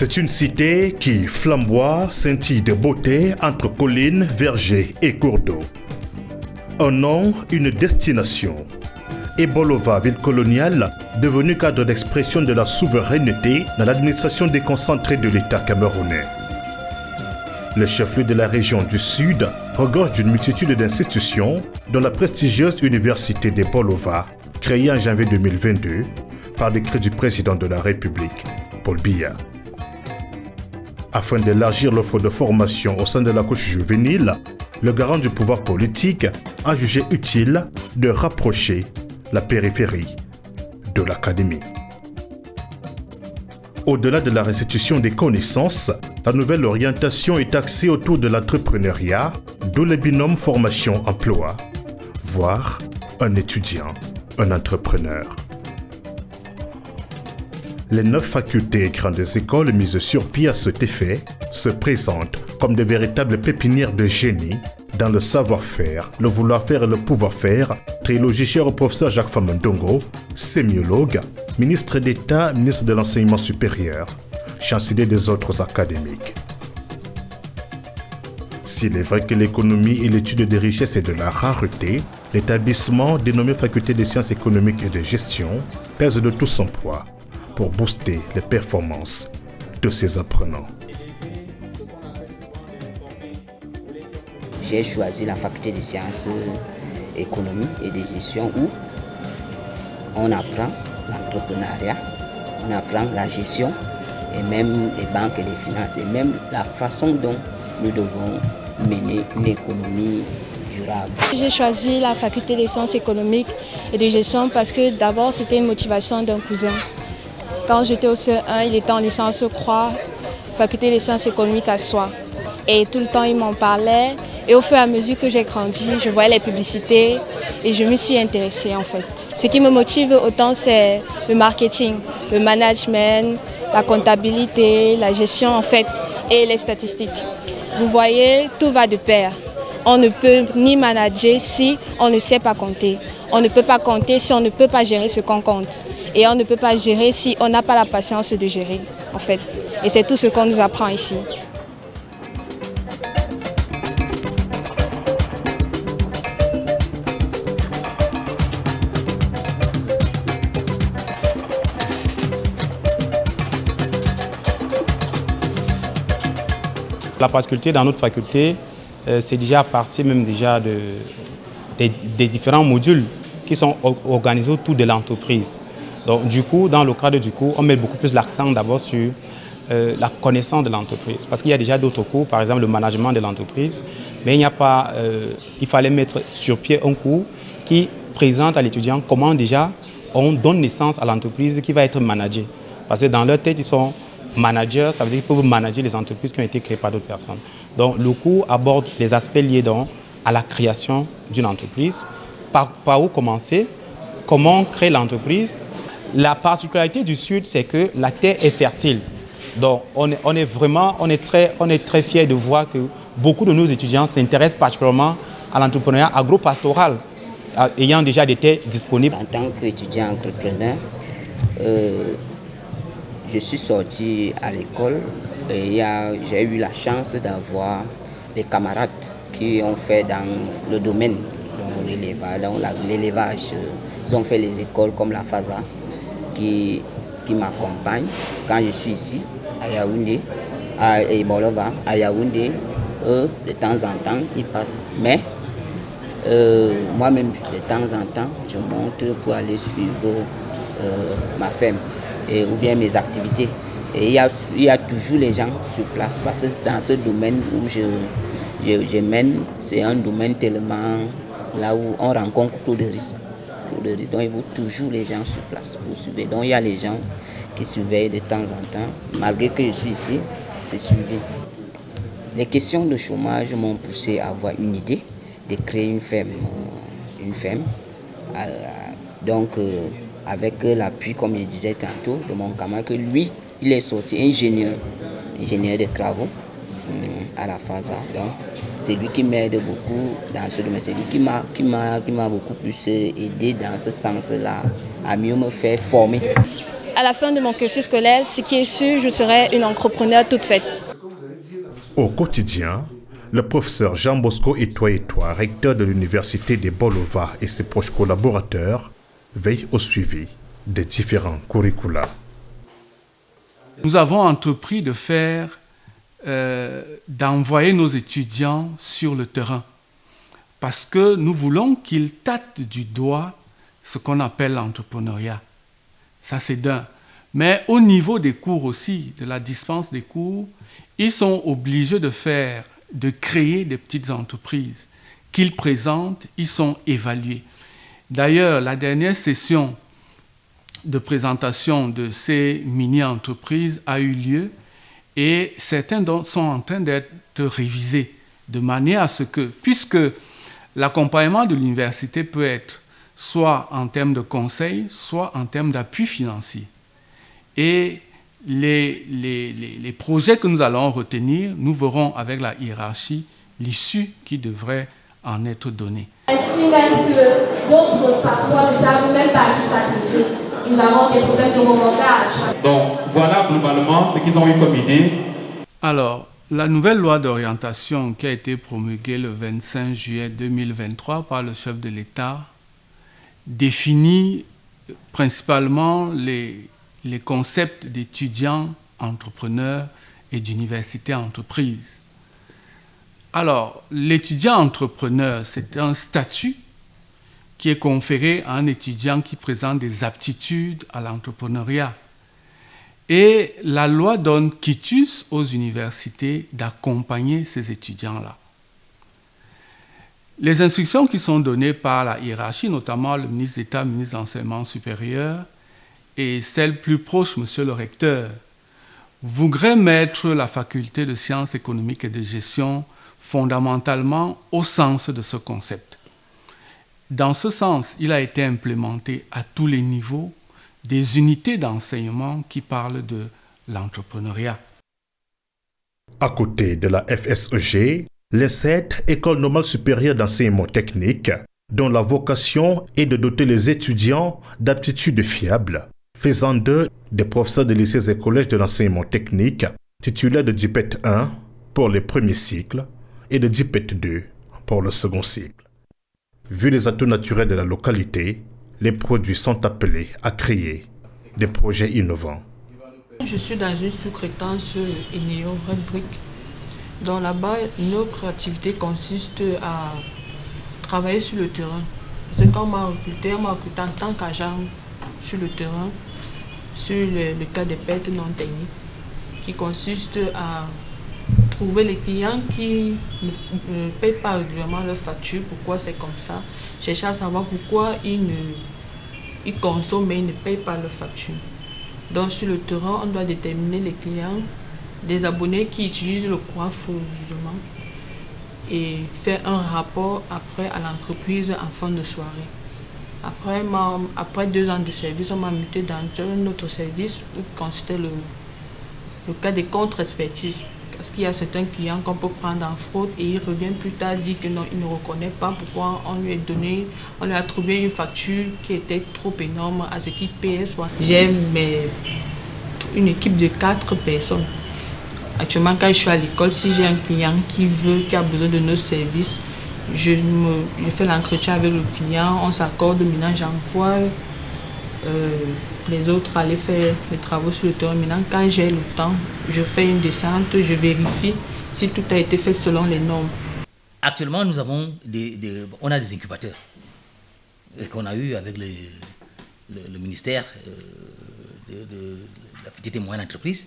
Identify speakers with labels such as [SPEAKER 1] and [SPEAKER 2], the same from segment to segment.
[SPEAKER 1] C'est une cité qui flamboie, scintille de beauté entre collines, vergers et cours d'eau. Un nom, une destination. Ebolova, ville coloniale, devenue cadre d'expression de la souveraineté dans l'administration déconcentrée de l'État camerounais. Le chef-lieu de la région du Sud regorge d'une multitude d'institutions, dont la prestigieuse université d'Ebolova, créée en janvier 2022 par décret du président de la République, Paul Biya. Afin d'élargir l'offre de formation au sein de la couche juvénile, le garant du pouvoir politique a jugé utile de rapprocher la périphérie de l'académie. Au-delà de la restitution des connaissances, la nouvelle orientation est axée autour de l'entrepreneuriat, d'où le binôme formation-emploi, voire un étudiant, un entrepreneur. Les 9 facultés et grandes écoles mises sur pied à cet effet se présentent comme de véritables pépinières de génie dans le savoir-faire, le vouloir-faire et le pouvoir-faire, trilogie chère au professeur Jacques Famandongo, sémiologue, ministre d'État, ministre de l'Enseignement supérieur, chancelier des autres académiques. S'il est vrai que l'économie et l'étude des richesses est de la rareté, l'établissement dénommé Faculté des sciences économiques et de gestion pèse de tout son poids pour booster les performances de ses apprenants.
[SPEAKER 2] J'ai choisi la faculté des sciences économiques et de gestion où on apprend l'entrepreneuriat, on apprend la gestion et même les banques et les finances et même la façon dont nous devons mener une économie durable.
[SPEAKER 3] J'ai choisi la faculté des sciences économiques et de gestion parce que d'abord c'était une motivation d'un cousin. Quand j'étais au CE1, il était en licence Croix, faculté des sciences économiques à Soie. Et tout le temps il m'en parlait. Et au fur et à mesure que j'ai grandi, je voyais les publicités et je me suis intéressée en fait. Ce qui me motive autant, c'est le marketing, le management, la comptabilité, la gestion en fait et les statistiques. Vous voyez, tout va de pair. On ne peut ni manager si on ne sait pas compter. On ne peut pas compter si on ne peut pas gérer ce qu'on compte. Et on ne peut pas gérer si on n'a pas la patience de gérer en fait. Et c'est tout ce qu'on nous apprend ici.
[SPEAKER 4] La particularité dans notre faculté, c'est déjà à partir même déjà des différents modules qui sont organisés autour de l'entreprise. Donc du coup, dans le cadre du cours, on met beaucoup plus l'accent d'abord sur la connaissance de l'entreprise. Parce qu'il y a déjà d'autres cours, par exemple le management de l'entreprise, mais il n'y a pas, il fallait mettre sur pied un cours qui présente à l'étudiant comment déjà on donne naissance à l'entreprise qui va être managée. Parce que dans leur tête, ils sont managers, ça veut dire qu'ils peuvent manager les entreprises qui ont été créées par d'autres personnes. Donc le cours aborde les aspects liés donc à la création d'une entreprise. Par où commencer? Comment créer l'entreprise? La particularité du Sud, c'est que la terre est fertile. Donc on est très fiers de voir que beaucoup de nos étudiants s'intéressent particulièrement à l'entrepreneuriat agro-pastoral, ayant déjà des terres disponibles.
[SPEAKER 2] En tant qu'étudiant entrepreneur, je suis sorti à l'école et j'ai eu la chance d'avoir des camarades qui ont fait dans le domaine de l'élevage. Ils ont fait les écoles comme la FASA qui m'accompagnent quand je suis ici à Yaoundé, à Ebolova, à Yaoundé. Eux, de temps en temps, ils passent. Mais moi-même, de temps en temps, je monte pour aller suivre ma ferme. Ou bien mes activités. Et il y a toujours les gens sur place parce que dans ce domaine où je mène, c'est un domaine tellement là où on rencontre trop de risques. Donc il faut toujours les gens sur place pour surveiller. Donc il y a les gens qui surveillent de temps en temps. Malgré que je suis ici, c'est suivi. Les questions de chômage m'ont poussé à avoir une idée de créer une ferme. Donc avec l'appui, comme je disais tantôt, de mon camarade, que lui, il est sorti ingénieur de travaux à la FASA. Donc, c'est lui qui m'aide beaucoup dans ce domaine. C'est lui qui m'a beaucoup plus aidé dans ce sens-là, à mieux me faire former.
[SPEAKER 3] à la fin de mon cursus scolaire, ce qui est sûr, je serai une entrepreneure toute faite.
[SPEAKER 1] Au quotidien, le professeur Jean Bosco Etoile, recteur de l'université de Bolova et ses proches collaborateurs, veillent au suivi des différents curricula.
[SPEAKER 5] Nous avons entrepris d'envoyer nos étudiants sur le terrain parce que nous voulons qu'ils tâtent du doigt ce qu'on appelle l'entrepreneuriat. Ça, c'est d'un. Mais au niveau des cours aussi, de la dispense des cours, ils sont obligés de créer des petites entreprises qu'ils présentent, ils sont évalués. D'ailleurs, la dernière session de présentation de ces mini-entreprises a eu lieu et certains sont en train d'être révisés de manière à ce que, puisque l'accompagnement de l'université peut être soit en termes de conseil, soit en termes d'appui financier. Et les projets que nous allons retenir, nous verrons avec la hiérarchie l'issue qui devrait en être donnée.
[SPEAKER 6] Ainsi même que d'autres parfois ne savent même pas à qui s'adresser. Nous avons des problèmes de remontage.
[SPEAKER 7] Donc voilà globalement ce qu'ils ont eu comme idée.
[SPEAKER 5] Alors, la nouvelle loi d'orientation qui a été promulguée le 25 juillet 2023 par le chef de l'État définit principalement les concepts d'étudiants entrepreneurs et d'université entreprise. Alors, l'étudiant entrepreneur, c'est un statut qui est conféré à un étudiant qui présente des aptitudes à l'entrepreneuriat. Et la loi donne quitus aux universités d'accompagner ces étudiants-là. Les instructions qui sont données par la hiérarchie, notamment le ministre d'État, le ministre de l'Enseignement supérieur, et celle plus proche, monsieur le recteur, voudraient mettre la faculté de sciences économiques et de gestion fondamentalement au sens de ce concept. Dans ce sens, il a été implémenté à tous les niveaux des unités d'enseignement qui parlent de l'entrepreneuriat.
[SPEAKER 1] À côté de la FSEG, les 7 écoles normales supérieures d'enseignement technique, dont la vocation est de doter les étudiants d'aptitudes fiables, faisant d'eux des professeurs de lycées et collèges de l'enseignement technique, titulaires de DIPET 1 pour les premiers cycles et de DIPET 2 pour le second cycle. Vu les atouts naturels de la localité, les produits sont appelés à créer des projets innovants.
[SPEAKER 8] Je suis dans une sous-traitance Eneo Red Brick. Donc là-bas, notre activité consiste à travailler sur le terrain. Parce que quand on m'a recruté en tant qu'agent sur le terrain, sur le cas des pertes non techniques, qui consiste à trouver les clients qui ne payent pas régulièrement leurs factures, pourquoi c'est comme ça, chercher à savoir pourquoi ils consomment mais ils ne payent pas leurs factures. Donc sur le terrain, on doit déterminer les clients, des abonnés qui utilisent le courant frauduleusement et faire un rapport après à l'entreprise en fin de soirée. Après 2 ans de service, on m'a muté dans un autre service où consistait le cas des contre-expertises. Parce qu'il y a certains clients qu'on peut prendre en fraude et il revient plus tard dire que non, il ne reconnaît pas pourquoi on lui a trouvé une facture qui était trop énorme à ce qu'il payait. J'ai une équipe de 4 personnes. Actuellement, quand je suis à l'école, si j'ai un client qui a besoin de nos services, je fais l'entretien avec le client, on s'accorde, maintenant j'envoie les autres aller faire les travaux sur le terrain. Maintenant, quand j'ai le temps, je fais une descente, je vérifie si tout a été fait selon les normes.
[SPEAKER 9] Actuellement, nous avons on a des incubateurs qu'on a eu avec le ministère de la petite et moyenne entreprise.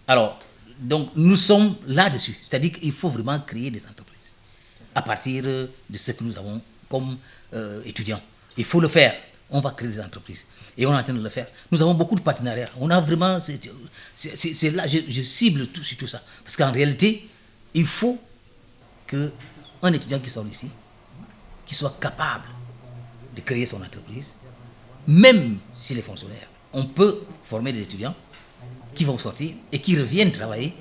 [SPEAKER 9] Alors, donc nous sommes là-dessus, c'est-à-dire qu'il faut vraiment créer des entreprises à partir de ce que nous avons comme étudiants. Il faut le faire, on va créer des entreprises. Et on est en train de le faire. Nous avons beaucoup de partenariats. On a vraiment... C'est là, je cible tout sur tout ça. Parce qu'en réalité, il faut qu'un étudiant qui sort ici, qui soit capable de créer son entreprise, même s'il est fonctionnaire. On peut former des étudiants qui vont sortir et qui reviennent travailler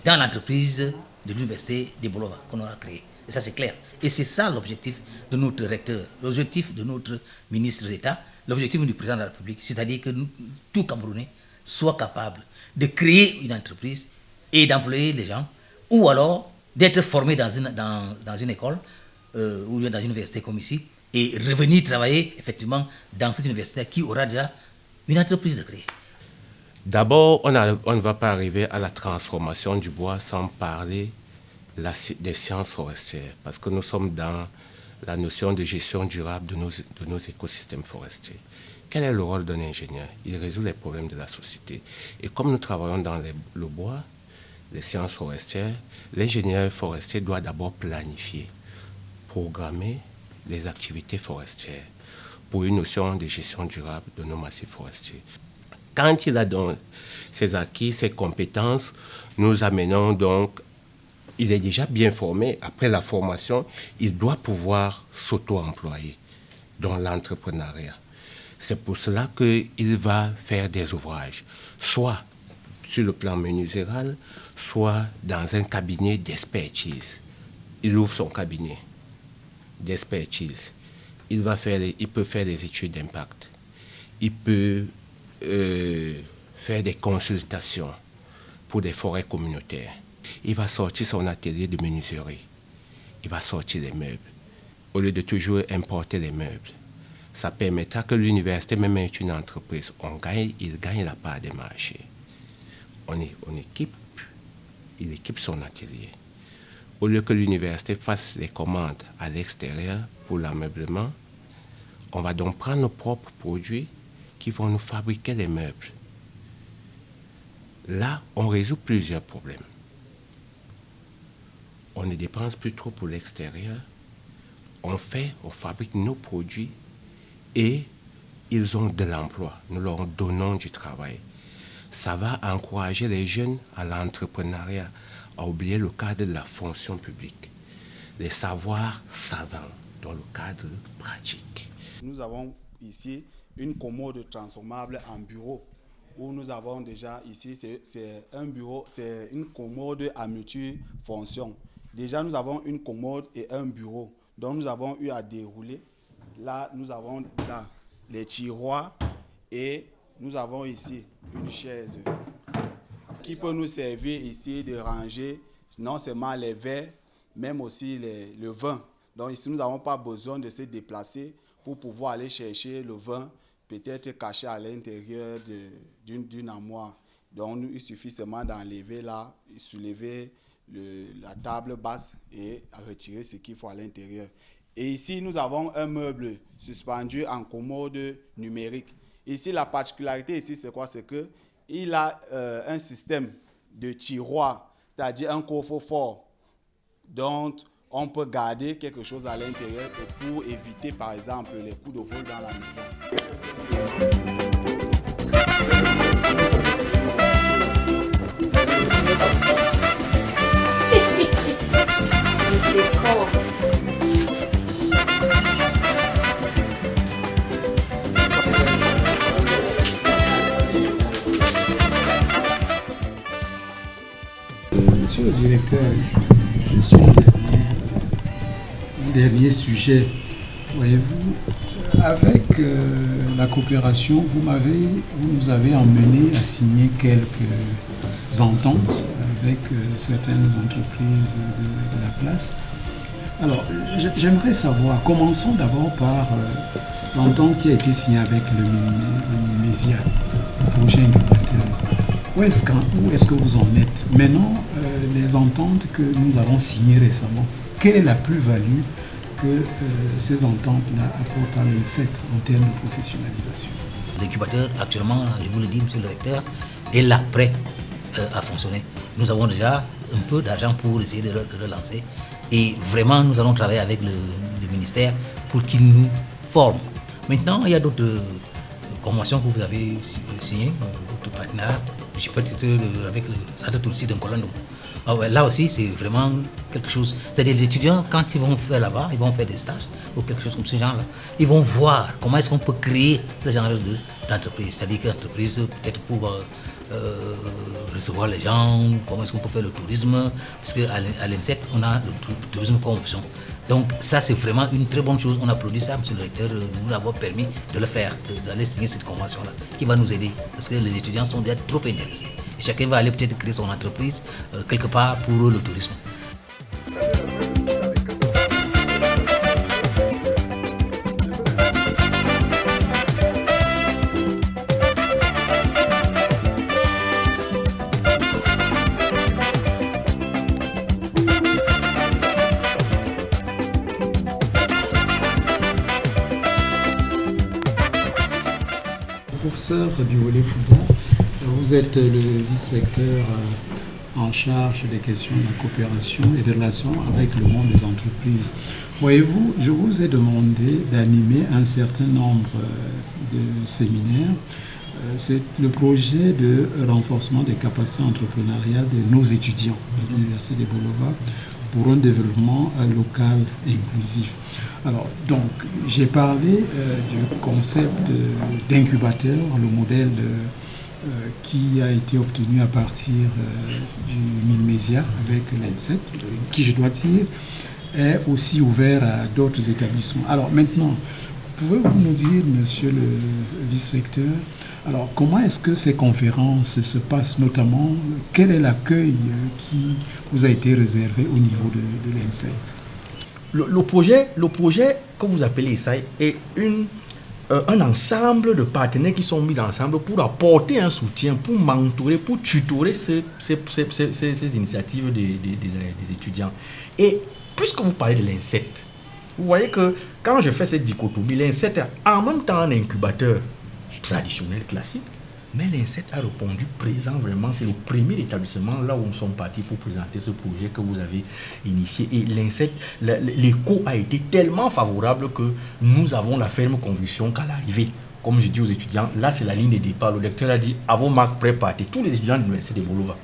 [SPEAKER 9] dans l'entreprise de l'université de Bolova qu'on aura créée. Et ça, c'est clair. Et c'est ça l'objectif de notre recteur, l'objectif de notre ministre d'État, l'objectif du président de la République, c'est-à-dire que tout Camerounais soit capable de créer une entreprise et d'employer les gens, ou alors d'être formé dans une école ou dans une université comme ici, et revenir travailler effectivement dans cette université qui aura déjà une entreprise de créer.
[SPEAKER 10] D'abord, on ne va pas arriver à la transformation du bois sans parler des sciences forestières, parce que nous sommes dans la notion de gestion durable de nos écosystèmes forestiers. Quel est le rôle d'un ingénieur? Il résout les problèmes de la société. Et comme nous travaillons dans le bois, les sciences forestières, l'ingénieur forestier doit d'abord planifier, programmer les activités forestières pour une notion de gestion durable de nos massifs forestiers. Quand il a donc ses acquis, ses compétences, nous amenons donc, il est déjà bien formé. Après la formation, il doit pouvoir s'auto-employer dans l'entrepreneuriat. C'est pour cela qu'il va faire des ouvrages, soit sur le plan menuiseral, soit dans un cabinet d'expertise. Il ouvre son cabinet d'expertise. Il peut faire des études d'impact. Il peut faire des consultations pour des forêts communautaires. Il va sortir son atelier de menuiserie. Il va sortir les meubles. Au lieu de toujours importer les meubles, ça permettra que l'université, même est une entreprise, il gagne la part des marchés. Il équipe son atelier. Au lieu que l'université fasse les commandes à l'extérieur pour l'ameublement, on va donc prendre nos propres produits qui vont nous fabriquer les meubles. Là, on résout plusieurs problèmes. On ne dépense plus trop pour l'extérieur. On fabrique nos produits et ils ont de l'emploi. Nous leur donnons du travail. Ça va encourager les jeunes à l'entrepreneuriat, à oublier le cadre de la fonction publique. Les savoirs savants dans le cadre pratique.
[SPEAKER 11] Nous avons ici une commode transformable en bureau, où nous avons déjà ici, c'est un bureau, c'est une commode à multifonction. Déjà, nous avons une commode et un bureau, donc nous avons eu à dérouler. Là, nous avons là les tiroirs et nous avons ici une chaise qui peut nous servir ici de ranger non seulement les verres, même aussi le vin. Donc ici, nous n'avons pas besoin de se déplacer pour pouvoir aller chercher le vin, peut-être caché à l'intérieur d'une armoire. Donc il suffit seulement d'enlever là, soulever la table basse et retirer ce qu'il faut à l'intérieur. Et ici, nous avons un meuble suspendu en commode numérique. Ici, la particularité ici, c'est quoi? C'est qu'il a un système de tiroir, c'est-à-dire un coffre-fort dont on peut garder quelque chose à l'intérieur pour éviter, par exemple, les coups de vol dans la maison.
[SPEAKER 12] Monsieur le directeur, je suis un dernier sujet. Voyez-vous, avec la coopération, vous nous avez emmené à signer quelques ententes avec certaines entreprises de la place. Alors, j'aimerais savoir, commençons d'abord par l'entente qui a été signée avec le Minésia, le projet incubateur. Où est-ce que vous en êtes? Maintenant, les ententes que nous avons signées récemment, quelle est la plus-value que ces ententes-là apportent à l'INSET en termes de professionnalisation?
[SPEAKER 9] L'incubateur, actuellement, je vous le dis, monsieur le directeur, est là, prêt à fonctionner. Nous avons déjà un peu d'argent pour essayer de relancer. Et vraiment, nous allons travailler avec le ministère pour qu'il nous forme. Maintenant, il y a d'autres conventions que vous avez signées, d'autres partenariats. Je peux être avec le Centre Tutsi d'Nkolando. Là aussi, c'est vraiment quelque chose. C'est-à-dire les étudiants, quand ils vont faire là-bas, ils vont faire des stages ou quelque chose comme ce genre-là. Ils vont voir comment est-ce qu'on peut créer ce genre d'entreprise. C'est-à-dire que l'entreprise, peut-être pour recevoir les gens, comment est-ce qu'on peut faire le tourisme. Parce qu'à l'INSET, on a le tourisme comme option. Donc ça, c'est vraiment une très bonne chose. On applaudit ça, monsieur le recteur, de nous avoir permis de le faire, d'aller signer cette convention-là, qui va nous aider, parce que les étudiants sont déjà trop intéressés. Et chacun va aller peut-être créer son entreprise quelque part pour le tourisme.
[SPEAKER 12] Professeur Biolay Fouda, vous êtes le vice-recteur en charge des questions de la coopération et des relations avec le monde des entreprises. Voyez-vous, je vous ai demandé d'animer un certain nombre de séminaires. C'est le projet de renforcement des capacités entrepreneuriales de nos étudiants à l'Université de Bolova pour un développement local inclusif. Alors, donc, j'ai parlé du concept d'incubateur, le modèle qui a été obtenu à partir du Milmésia avec l'ENSET, qui, je dois dire, est aussi ouvert à d'autres établissements. Alors, maintenant, pouvez-vous nous dire, monsieur le vice-recteur, alors comment est-ce que ces conférences se passent, notamment, quel est l'accueil qui vous a été réservé au niveau de l'ENSET?
[SPEAKER 13] Le projet que vous appelez ESAI est un ensemble de partenaires qui sont mis ensemble pour apporter un soutien, pour mentorer, pour tutorer ces initiatives des étudiants. Et puisque vous parlez de l'INSET, vous voyez que quand je fais cette dichotomie, l'INSET est en même temps un incubateur traditionnel, classique, mais l'INSET a répondu présent vraiment. C'est le premier établissement là où nous sommes partis pour présenter ce projet que vous avez initié. Et l'INSET, l'écho a été tellement favorable que nous avons la ferme conviction qu'à l'arrivée, comme je dis aux étudiants, là c'est la ligne de départ. Le lecteur a dit, à vos marques prêts, partez. Tous les étudiants de l'Université de Bolova.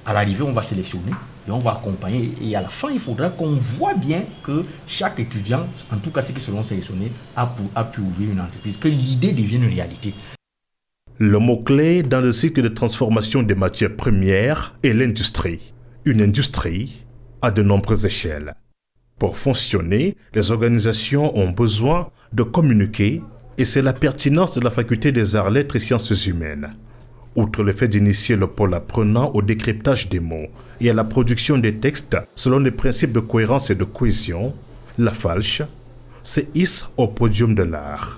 [SPEAKER 13] À l'arrivée, on va sélectionner et on va accompagner. Et à la fin, il faudra qu'on voit bien que chaque étudiant, en tout cas ceux qui seront sélectionnés, a pu ouvrir une entreprise, que l'idée devienne une réalité.
[SPEAKER 1] Le mot-clé dans le cycle de transformation des matières premières est l'industrie. Une industrie à de nombreuses échelles. Pour fonctionner, les organisations ont besoin de communiquer et c'est la pertinence de la faculté des arts, lettres et sciences humaines. Outre le fait d'initier le pôle apprenant au décryptage des mots et à la production des textes selon les principes de cohérence et de cohésion, la FALCH se hisse au podium de l'art.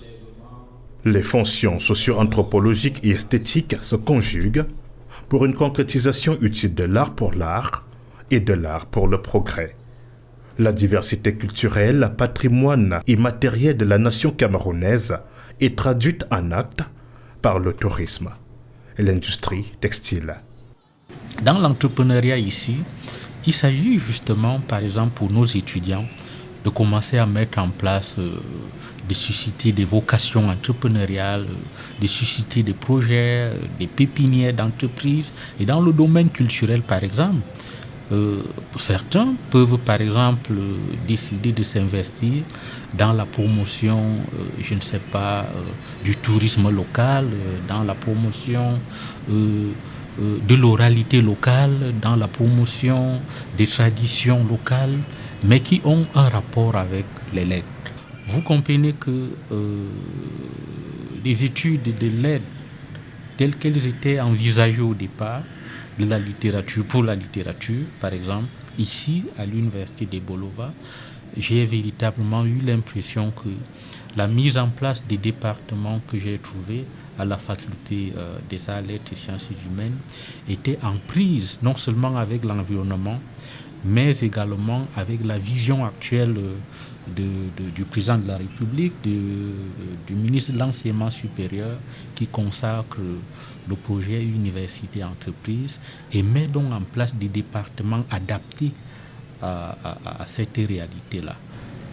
[SPEAKER 1] Les fonctions socio-anthropologiques et esthétiques se conjuguent pour une concrétisation utile de l'art pour l'art et de l'art pour le progrès. La diversité culturelle, patrimoine immatériel de la nation camerounaise est traduite en actes par le tourisme et l'industrie textile.
[SPEAKER 14] Dans l'entrepreneuriat ici, il s'agit justement, par exemple, pour nos étudiants, de commencer à mettre en place, de susciter des vocations entrepreneuriales, de susciter des projets, des pépinières d'entreprises. Et dans le domaine culturel, par exemple, certains peuvent, par exemple, décider de s'investir dans la promotion, je ne sais pas, du tourisme local, dans la promotion de l'oralité locale, dans la promotion des traditions locales, mais qui ont un rapport avec les lettres. Vous comprenez que les études de lettres, telles qu'elles étaient envisagées au départ, de la littérature, pour la littérature, par exemple, ici, à l'Université de Bolova, j'ai véritablement eu l'impression que la mise en place des départements que j'ai trouvés à la faculté des arts, lettres et sciences humaines était en prise non seulement avec l'environnement, mais également avec la vision actuelle du président de la République, du ministre de l'Enseignement supérieur, qui consacre le projet université-entreprise et met donc en place des départements adaptés à cette réalité-là.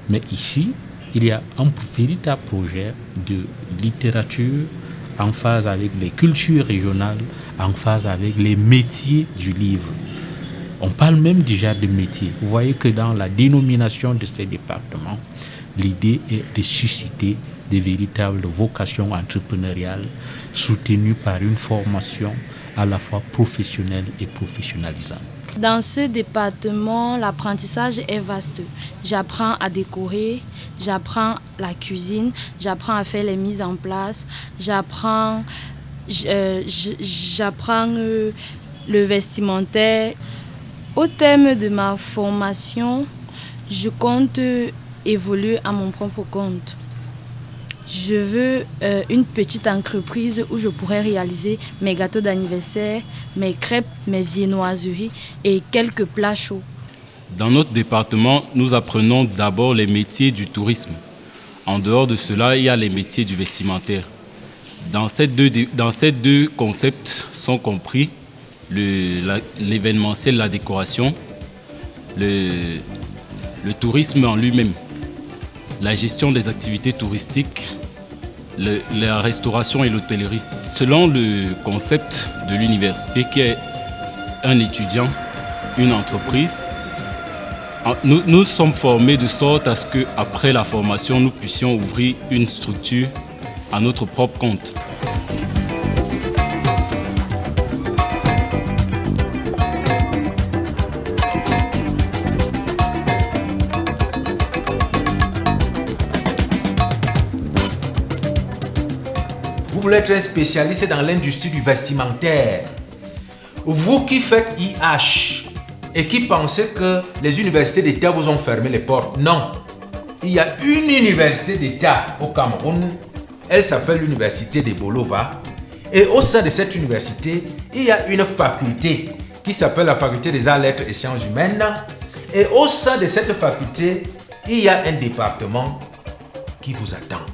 [SPEAKER 14] Mais ici, il y a un véritable projet de littérature en phase avec les cultures régionales, en phase avec les métiers du livre. On parle même déjà de métiers. Vous voyez que dans la dénomination de ces départements, l'idée est de susciter des véritables vocations entrepreneuriales soutenues par une formation à la fois professionnelle et professionnalisante.
[SPEAKER 3] Dans ce département, l'apprentissage est vaste. J'apprends à décorer, j'apprends la cuisine, j'apprends à faire les mises en place, j'apprends le vestimentaire. Au terme de ma formation, je compte évoluer à mon propre compte. Je veux une petite entreprise où je pourrais réaliser mes gâteaux d'anniversaire, mes crêpes, mes viennoiseries et quelques plats chauds.
[SPEAKER 15] Dans notre département, nous apprenons d'abord les métiers du tourisme. En dehors de cela, il y a les métiers du vestimentaire. Dans ces deux concepts sont compris l'événementiel, la décoration, le tourisme en lui-même, la gestion des activités touristiques, la restauration et l'hôtellerie. Selon le concept de l'université qui est un étudiant, une entreprise, nous sommes formés de sorte à ce qu'après la formation, nous puissions ouvrir une structure à notre propre compte.
[SPEAKER 16] Vous voulez être un spécialiste dans l'industrie du vestimentaire. Vous qui faites IH et qui pensez que les universités d'État vous ont fermé les portes. Non. Il y a une université d'État au Cameroun. Elle s'appelle l'université de Bolova. Et au sein de cette université, il y a une faculté qui s'appelle la faculté des arts, lettres et sciences humaines. Et au sein de cette faculté, il y a un département qui vous attend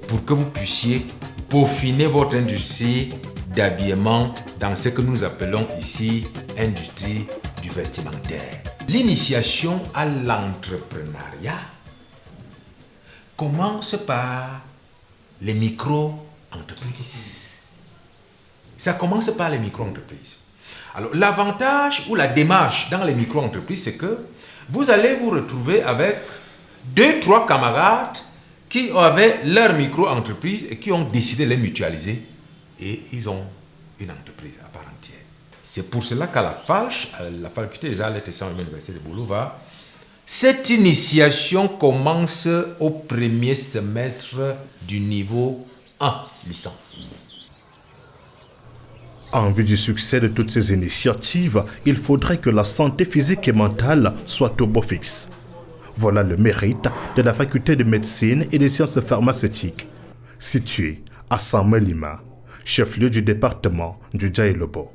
[SPEAKER 16] pour que vous puissiez peaufiner votre industrie d'habillement dans ce que nous appelons ici industrie du vestimentaire. L'initiation à l'entrepreneuriat commence par les micro-entreprises. Ça commence par les micro-entreprises. Alors, l'avantage ou la démarche dans les micro-entreprises, c'est que vous allez vous retrouver avec 2-3 camarades qui avaient leur micro-entreprise et qui ont décidé de les mutualiser et ils ont une entreprise à part entière. C'est pour cela qu'à la FALCH, la faculté des arts, lettres et sciences humaines de l'université de Bolova, cette initiation commence au premier semestre du niveau 1 licence.
[SPEAKER 1] En vue du succès de toutes ces initiatives, il faudrait que la santé physique et mentale soit au beau fixe. Voilà le mérite de la faculté de médecine et des sciences pharmaceutiques, située à Saint-Melima, chef-lieu du département du Djaïlobo.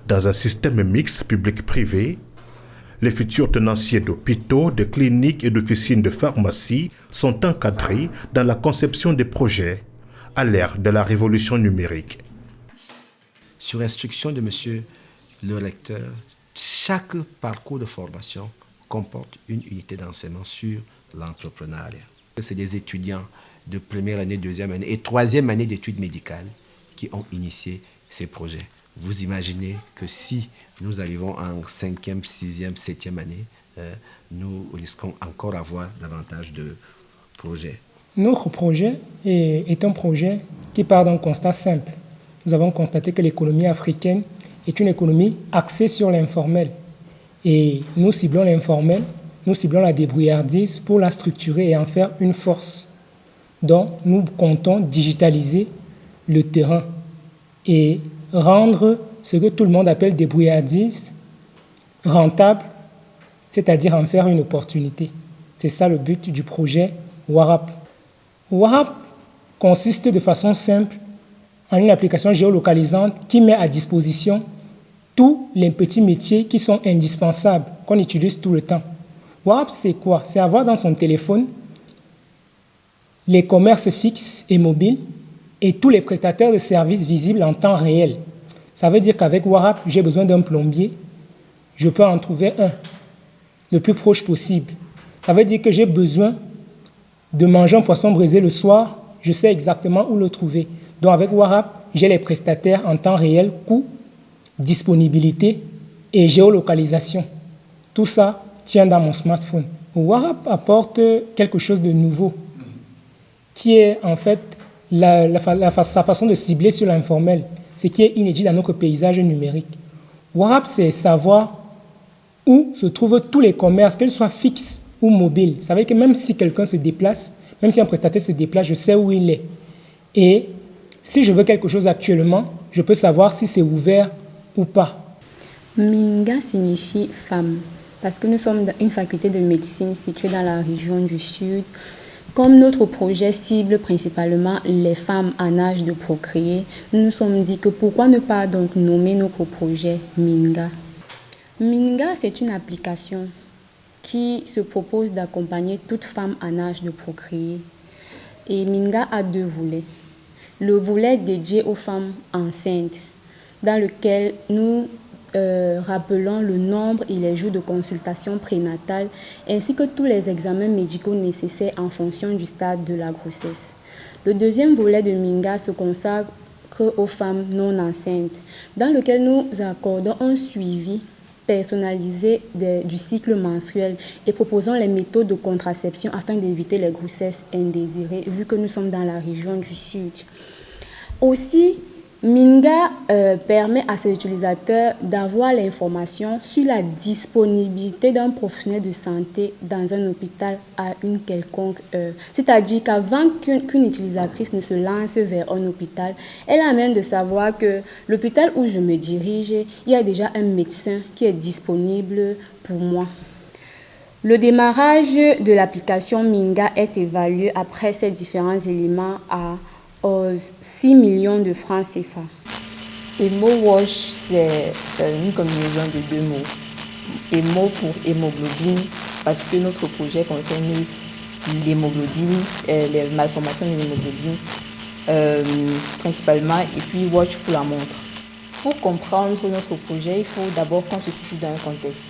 [SPEAKER 1] Dans un système mixte public-privé, les futurs tenanciers d'hôpitaux, de cliniques et d'officines de pharmacie sont encadrés dans la conception des projets à l'ère de la révolution numérique.
[SPEAKER 13] Sur instruction de monsieur le recteur, chaque parcours de formation comporte une unité d'enseignement sur l'entrepreneuriat. C'est des étudiants de première année, deuxième année et troisième année d'études médicales qui ont initié ces projets. Vous imaginez que si nous arrivons en 5e, 6e, 7e année, nous risquons encore d'avoir davantage de projets.
[SPEAKER 17] Notre projet est un projet qui part d'un constat simple. Nous avons constaté que l'économie africaine est une économie axée sur l'informel. Et nous ciblons l'informel, nous ciblons la débrouillardise pour la structurer et en faire une force. Donc, nous comptons digitaliser le terrain et rendre ce que tout le monde appelle débrouillardise rentable, c'est-à-dire en faire une opportunité. C'est ça le but du projet WARAP. WARAP consiste de façon simple en une application géolocalisante qui met à disposition tous les petits métiers qui sont indispensables, qu'on utilise tout le temps. WARAP, c'est quoi? C'est avoir dans son téléphone les commerces fixes et mobiles et tous les prestataires de services visibles en temps réel. Ça veut dire qu'avec WARAP, j'ai besoin d'un plombier, je peux en trouver un, le plus proche possible. Ça veut dire que j'ai besoin de manger un poisson braisé le soir, je sais exactement où le trouver. Donc avec WARAP, j'ai les prestataires en temps réel, coût, disponibilité et géolocalisation. Tout ça tient dans mon smartphone. WARAP apporte quelque chose de nouveau, qui est en fait sa façon de cibler sur l'informel, ce qui est inédit dans notre paysage numérique. Warap, c'est savoir où se trouvent tous les commerces, qu'ils soient fixes ou mobiles. Ça veut dire que même si quelqu'un se déplace, même si un prestataire se déplace, je sais où il est. Et si je veux quelque chose actuellement, je peux savoir si c'est ouvert ou pas.
[SPEAKER 18] Minga signifie femme, parce que nous sommes dans une faculté de médecine située dans la région du Sud. Comme notre projet cible principalement les femmes en âge de procréer, nous nous sommes dit que pourquoi ne pas donc nommer notre projet Minga. Minga, c'est une application qui se propose d'accompagner toute femme en âge de procréer. Et Minga a 2 volets. Le volet dédié aux femmes enceintes, dans lequel nous rappelons le nombre et les jours de consultation prénatale, ainsi que tous les examens médicaux nécessaires en fonction du stade de la grossesse. Le deuxième volet de Minga se consacre aux femmes non enceintes, dans lequel nous accordons un suivi personnalisé du cycle menstruel et proposons les méthodes de contraception afin d'éviter les grossesses indésirées, vu que nous sommes dans la région du Sud. Aussi, Minga permet à ses utilisateurs d'avoir l'information sur la disponibilité d'un professionnel de santé dans un hôpital à une quelconque heure. C'est-à-dire qu'avant qu'une utilisatrice ne se lance vers un hôpital, elle a même de savoir que l'hôpital où je me dirige, il y a déjà un médecin qui est disponible pour moi. Le démarrage de l'application Minga est évalué après ces différents éléments à 6 millions de francs CFA.
[SPEAKER 19] EmoWatch, c'est une combinaison de 2 mots. Emo pour hémoglobine, parce que notre projet concerne l'hémoglobine, les malformations de l'hémoglobine principalement, et puis Watch pour la montre. Pour comprendre notre projet, il faut d'abord qu'on se situe dans un contexte.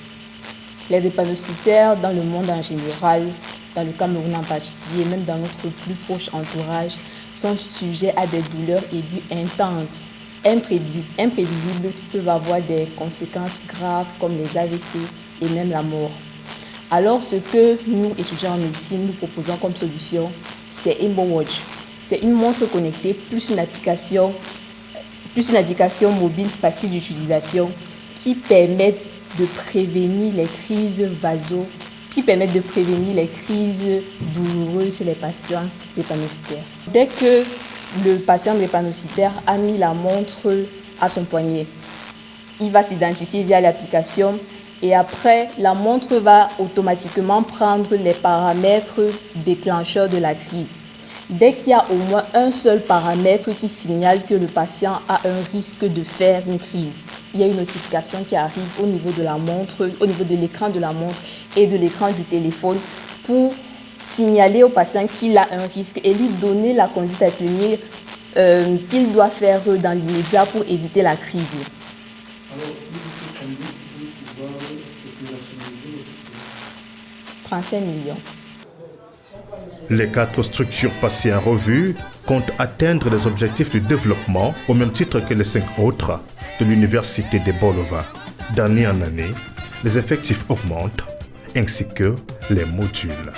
[SPEAKER 19] Les drépanocytaires dans le monde en général, dans le Cameroun en particulier, même dans notre plus proche entourage, sont sujets à des douleurs aiguës intenses, imprévisibles, qui peuvent avoir des conséquences graves comme les AVC et même la mort. Alors ce que nous, étudiants en médecine, nous proposons comme solution, c'est EmoWatch. C'est une montre connectée plus une application mobile facile d'utilisation qui permet de prévenir les crises douloureuses chez les patients drépanocytaires. Dès que le patient drépanocytaire a mis la montre à son poignet, il va s'identifier via l'application et après, la montre va automatiquement prendre les paramètres déclencheurs de la crise. Dès qu'il y a au moins un seul paramètre qui signale que le patient a un risque de faire une crise, il y a une notification qui arrive au niveau de la montre, au niveau de l'écran de la montre et de l'écran du téléphone pour signaler au patient qu'il a un risque et lui donner la conduite à tenir qu'il doit faire dans l'immédiat pour éviter la crise. Alors, 35 millions.
[SPEAKER 1] Les 4 structures passées en revue comptent atteindre les objectifs du développement au même titre que les 5 autres de l'université de Bolova. D'année en année, les effectifs augmentent ainsi que les modules.